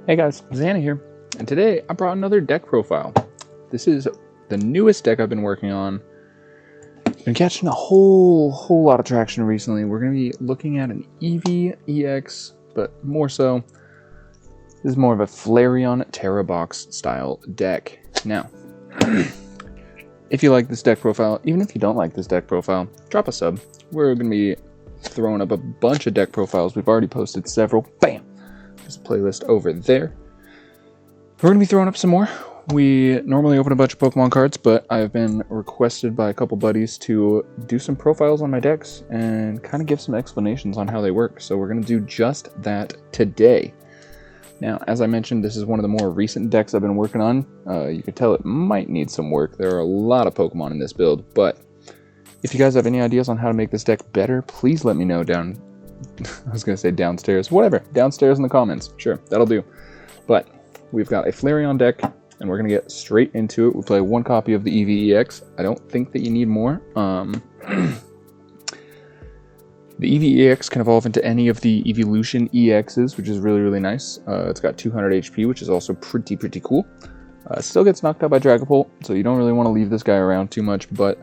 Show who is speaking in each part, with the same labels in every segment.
Speaker 1: Hey guys, Xana here, and today I brought another deck profile. This is the newest deck I've been working on. Been catching a whole lot of traction recently. We're going to be looking at an Eevee EX, but more so, this is more of a Flareon Tera Box style deck. Now, if you like this deck profile, even if you don't like this deck profile, drop a sub. We're going to be throwing up a bunch of deck profiles. We've already posted several. Bam! There's a playlist over there. We're going to be throwing up some more. We normally open a bunch of Pokemon cards, but I've been requested by a couple buddies to do some profiles on my decks and kind of give some explanations on how they work. So we're going to do just that today. Now, as I mentioned, this is one of the more recent decks I've been working on. You can tell it might need some work. There are a lot of Pokemon in this build, but if you guys have any ideas on how to make this deck better, please let me know down... I was going to say downstairs. Whatever. Downstairs in the comments. Sure, that'll do. But we've got a Flareon deck, and we're going to get straight into it. We play one copy of the Eevee EX. I don't think that you need more. The Eevee EX can evolve into any of the Evolution EXs, which is really nice. It's got 200 HP, which is also pretty cool. Still gets knocked out by Dragapult, so you don't really want to leave this guy around too much, but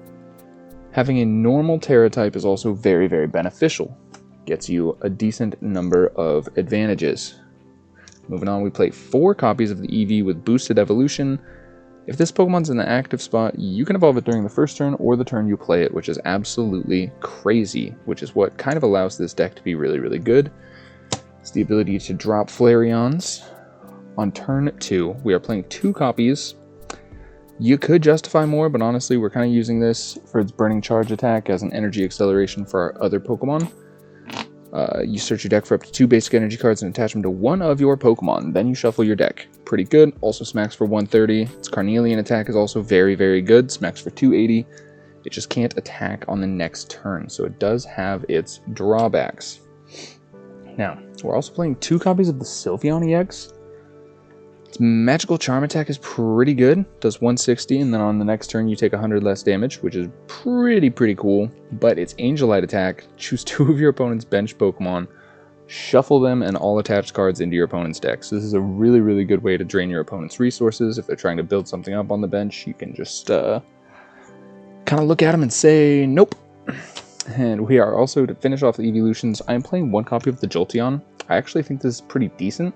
Speaker 1: having a normal Tera type is also very beneficial. Gets you a decent number of advantages. Moving on, we play 4 copies of the Eevee with boosted evolution. If this Pokemon's in the active spot, you can evolve it during the first turn or the turn you play it, which is absolutely crazy, which is what kind of allows this deck to be really good. It's the ability to drop Flareons. On turn 2, we are playing 2 copies. You could justify more, but honestly, we're kind of using this for its Burning Charge attack as an energy acceleration for our other Pokemon. You search your deck for up to 2 basic energy cards and attach them to one of your Pokemon. Then you shuffle your deck. Pretty good. Also smacks for 130. Its Carnelian attack is also very good. Smacks for 280. It just can't attack on the next turn, so it does have its drawbacks. Now, we're also playing 2 copies of the Sylveon EX. Its Magical Charm attack is pretty good. Does 160, and then on the next turn you take 100 less damage, which is pretty cool. But its Angel Light attack, choose 2 of your opponent's bench Pokemon, shuffle them and all attached cards into your opponent's deck. So this is a really good way to drain your opponent's resources. If they're trying to build something up on the bench, you can just kind of look at them and say, nope. And we are also, to finish off the evolutions, I am playing 1 copy of the Jolteon. I actually think this is pretty decent.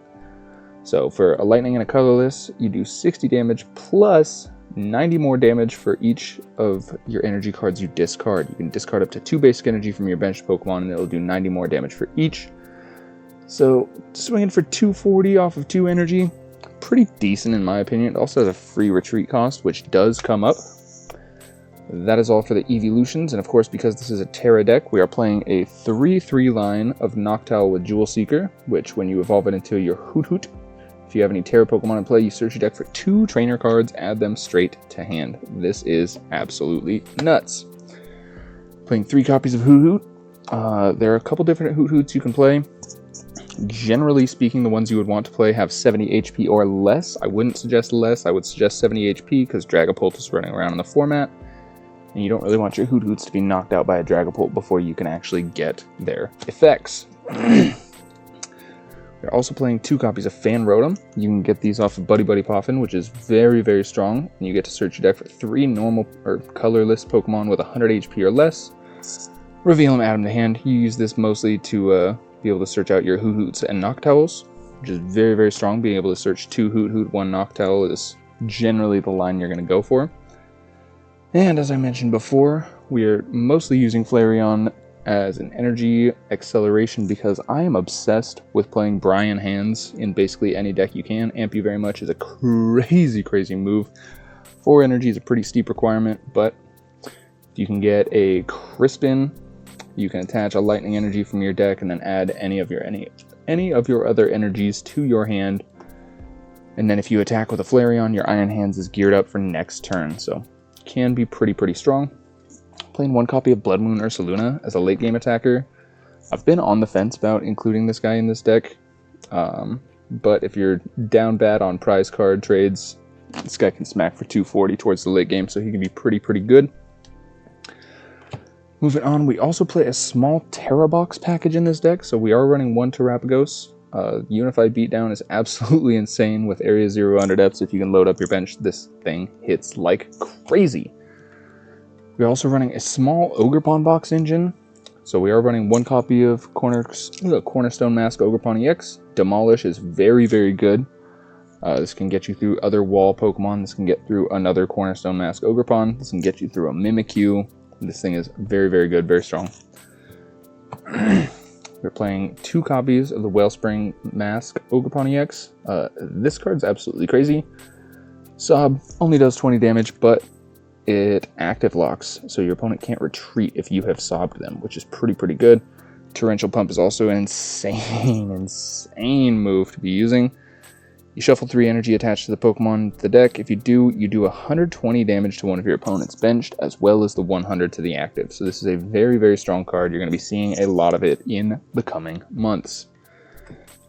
Speaker 1: So for a lightning and a colorless, you do 60 damage plus 90 more damage for each of your energy cards you discard. You can discard up to 2 basic energy from your bench Pokemon, and it'll do 90 more damage for each. So swinging for 240 off of 2 energy, pretty decent in my opinion. It also has a free retreat cost, which does come up. That is all for the evolutions, and of course, because this is a Tera deck, we are playing a 3/3 line of Noctowl with Jewel Seeker, which when you evolve it into your Hoot, if you have any Tera Pokemon in play, you search your deck for 2 trainer cards, add them straight to hand. This is absolutely nuts. Playing 3 copies of Hoot. There are a couple different Hoots you can play. Generally speaking, the ones you would want to play have 70 HP or less. I wouldn't suggest less. I would suggest 70 HP because Dragapult is running around in the format. And you don't really want your Hoots to be knocked out by a Dragapult before you can actually get their effects. We're also playing 2 copies of Fan Rotom. You can get these off of Buddy Poffin, which is very strong. And you get to search your deck for 3 normal or colorless Pokemon with 100 HP or less. Reveal them, add them to hand. You use this mostly to be able to search out your Hoots and Noctowls, which is very strong. Being able to search 2 Hoot, 1 Noctowl is generally the line you're going to go for. And as I mentioned before, we're mostly using Flareon as an energy acceleration because I am obsessed with playing Brian hands in basically any deck you can. Amp You Very Much is a crazy move. 4 energy is a pretty steep requirement, but if you can get a Crispin, you can attach a lightning energy from your deck and then add any of your other energies to your hand. And then if you attack with a Flareon, your Iron Hands is geared up for next turn, so can be pretty strong. Playing 1 copy of Blood Moon Ursaluna as a late game attacker. I've been on the fence about including this guy in this deck, but if you're down bad on prize card trades, this guy can smack for 240 towards the late game, so he can be pretty good. Moving on, we also play a small Tera Box package in this deck, so we are running 1 Terapagos. Unified Beatdown is absolutely insane with Area 0 Underdepths. If you can load up your bench, this thing hits like crazy. We're also running a small Ogerpon box engine. So we are running one copy of Cornerstone Mask Ogerpon EX. Demolish is very, very good. This can get you through other wall Pokemon. This can get through another Cornerstone Mask Ogerpon. This can get you through a Mimikyu. This thing is very, very good, very strong. We're playing 2 copies of the Wellspring Mask Ogerpon EX. This card's absolutely crazy. Sob only does 20 damage, but it active locks, so your opponent can't retreat if you have sobbed them, which is pretty good. Torrential Pump is also an insane move to be using. You shuffle 3 energy attached to the Pokemon to the deck. If you do 120 damage to one of your opponent's benched, as well as the 100 to the active. So this is a very, very strong card. You're going to be seeing a lot of it in the coming months.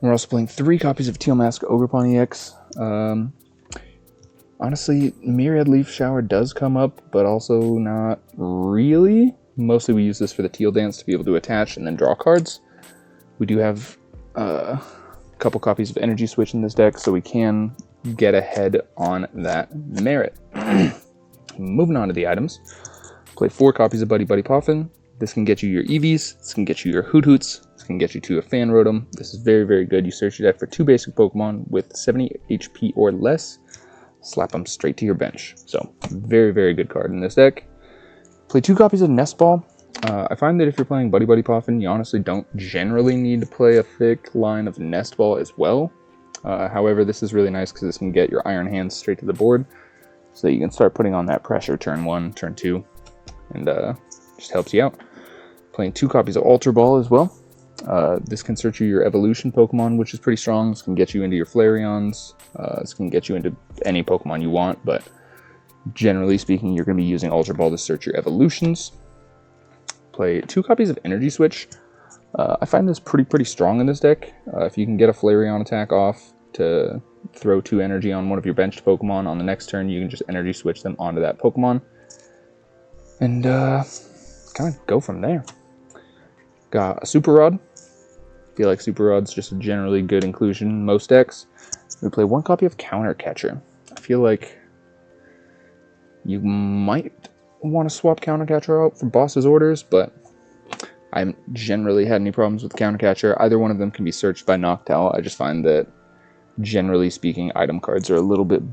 Speaker 1: We're also playing 3 copies of Teal Mask Ogerpon EX. Honestly, Myriad Leaf Shower does come up, but also not really. Mostly we use this for the Teal Dance to be able to attach and then draw cards. We do have a couple copies of Energy Switch in this deck, so we can get ahead on that merit. Moving on to the items. Play 4 copies of Buddy Buddy Poffin. This can get you your Eevees, this can get you your Hoot Hoots, this can get you to a Fan Rotom. This is very, very good. You search your deck for 2 basic Pokemon with 70 HP or less. Slap them straight to your bench. So, very, very good card in this deck. Play 2 copies of Nest Ball. I find that if you're playing Buddy Buddy Poffin, you honestly don't generally need to play a thick line of Nest Ball as well. However, this is really nice because this can get your Iron Hands straight to the board, so that you can start putting on that pressure turn 1, turn 2, and just helps you out. Playing 2 copies of Ultra Ball as well. This can search your evolution Pokemon, which is pretty strong. This can get you into your Flareons. This can get you into any Pokemon you want, but generally speaking, you're going to be using Ultra Ball to search your evolutions. Play 2 copies of Energy Switch. I find this pretty strong in this deck. If you can get a Flareon attack off to throw 2 energy on one of your benched Pokemon, on the next turn you can just Energy Switch them onto that Pokemon. And kind of go from there. Got a Super Rod. I feel like Super Rod's just a generally good inclusion in most decks. We play 1 copy of Counter Catcher. I feel like you might want to swap Counter Catcher out for Boss's Orders, but I haven't generally had any problems with Counter Catcher. Either one of them can be searched by Noctowl. I just find that, generally speaking, item cards are a little bit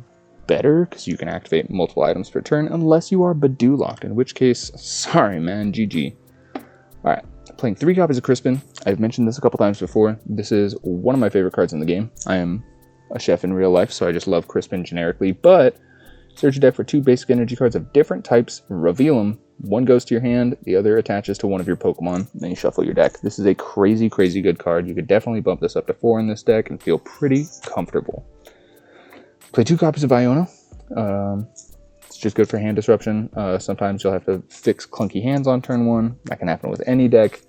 Speaker 1: better because you can activate multiple items per turn, unless you are Badoo locked, in which case, sorry man, GG. Alright, playing 3 copies of Crispin. I've mentioned this a couple times before. This is one of my favorite cards in the game. I am a chef in real life, so I just love Crispin generically, but search your deck for 2 basic energy cards of different types, reveal them. 1 goes to your hand, the other attaches to one of your Pokemon, then you shuffle your deck. This is a crazy good card. You could definitely bump this up to 4 in this deck and feel pretty comfortable. Play 2 copies of Iono. It's just good for hand disruption. Sometimes you'll have to fix clunky hands on turn 1. That can happen with any deck.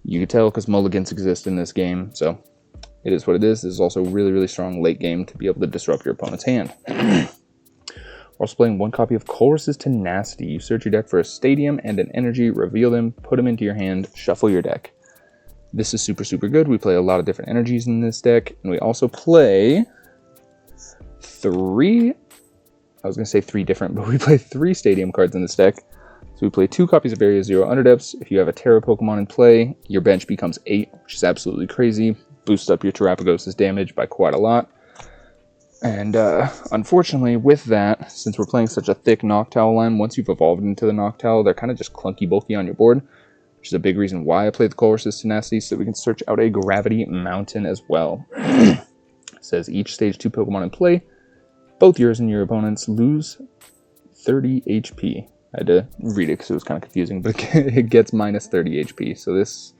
Speaker 1: You can tell because mulligans exist in this game, so it is what it is. This is also really strong late game to be able to disrupt your opponent's hand. We're also playing 1 copy of Colress's Tenacity. You search your deck for a Stadium and an energy, reveal them, put them into your hand, shuffle your deck. This is super good. We play a lot of different energies in this deck, and we also play 3... I was going to say 3 different, but we play 3 Stadium cards in this deck. So we play 2 copies of Area 0 Underdepths. If you have a Tera Pokemon in play, your bench becomes 8, which is absolutely crazy. Boosts up your Terrapagos' damage by quite a lot. And unfortunately, with that, since we're playing such a thick Noctowl line, once you've evolved into the Noctowl, they're kind of just clunky bulky on your board, which is a big reason why I played the Colress's Tenacity, so that we can search out a Gravity Mountain as well. It says each stage 2 Pokemon in play, both yours and your opponents lose 30 HP. I had to read it because it was kind of confusing, but it gets minus 30 HP, so this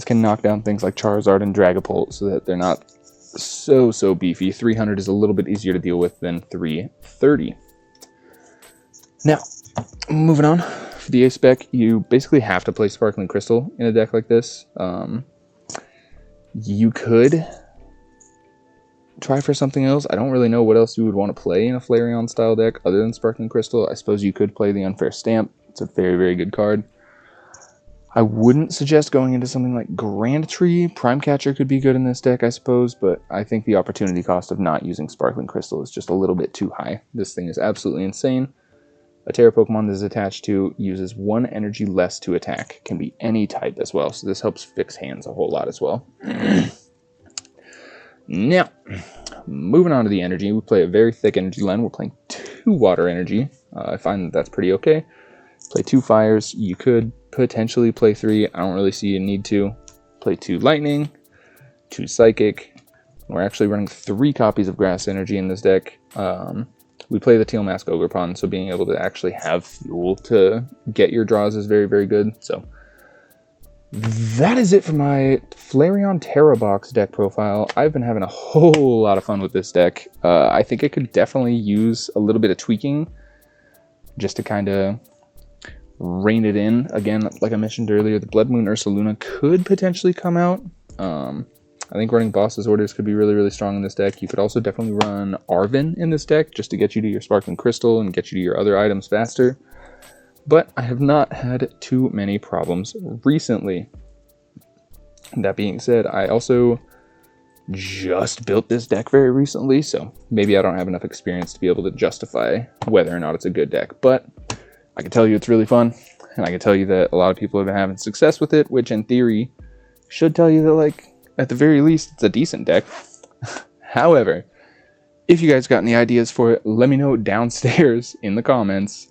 Speaker 1: can knock down things like Charizard and Dragapult so that they're not so beefy. 300 is a little bit easier to deal with than 330. Now, moving on, for the ace spec, you basically have to play Sparkling Crystal in a deck like this. You could try for something else. I don't really know what else you would want to play in a Flareon style deck other than Sparkling Crystal. I suppose you could play the Unfair Stamp. It's a very good card. I wouldn't suggest going into something like Grand Tree. Prime Catcher could be good in this deck, I suppose, but I think the opportunity cost of not using Sparkling Crystal is just a little bit too high. This thing is absolutely insane. A Tera Pokemon that is attached to uses 1 energy less to attack. Can be any type as well, so this helps fix hands a whole lot as well. Now, moving on to the energy, we play a very thick energy line. We're playing 2 water energy. I find that that's pretty okay. Play 2 fires. You could potentially play 3. I don't really see a need to. Play 2 lightning, 2 psychic. We're actually running 3 copies of grass energy in this deck. We play the Teal Mask Ogerpon, so being able to actually have fuel to get your draws is very, very good. So that is it for my Flareon Tera Box deck profile. I've been having a whole lot of fun with this deck. I think it could definitely use a little bit of tweaking just to kind of rein it in. Again, like I mentioned earlier, the Blood Moon Ursaluna could potentially come out. I think running Boss's Orders could be really, really strong in this deck. You could also definitely run Arven in this deck just to get you to your Sparkling Crystal and get you to your other items faster. But I have not had too many problems recently. That being said, I also just built this deck very recently, so maybe I don't have enough experience to be able to justify whether or not it's a good deck. But I can tell you it's really fun, and I can tell you that a lot of people have been having success with it, which in theory should tell you that, like, at the very least, it's a decent deck. However, if you guys got any ideas for it, let me know downstairs in the comments.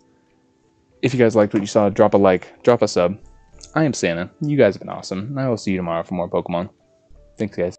Speaker 1: If you guys liked what you saw, drop a like, drop a sub. I am Santa. You guys have been awesome, and I will see you tomorrow for more Pokemon. Thanks, guys.